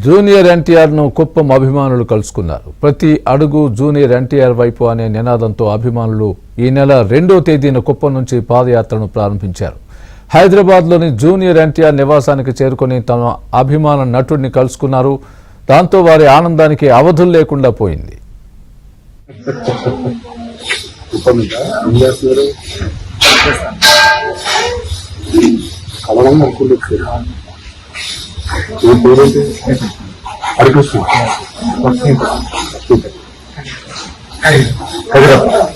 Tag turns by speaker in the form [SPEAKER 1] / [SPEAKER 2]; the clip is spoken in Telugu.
[SPEAKER 1] జూనియర్ ఎన్టీఆర్ ను కుప్పం అభిమానులు కలుసుకున్నారు. ప్రతి అడుగు జూనియర్ ఎన్టీఆర్ వైపు అనే నినాదంతో అభిమానులు ఈ నెల 2వ తేదీన కుప్పం నుంచి పాదయాత్రను ప్రారంభించారు. హైదరాబాద్లోని జూనియర్ ఎన్టీఆర్ నివాసానికి చేరుకుని తమ అభిమాన నటుడిని కలుసుకున్నారు. దాంతో వారి ఆనందానికి అవధులు లేకుండా పోయింది.
[SPEAKER 2] హైదరాబాద్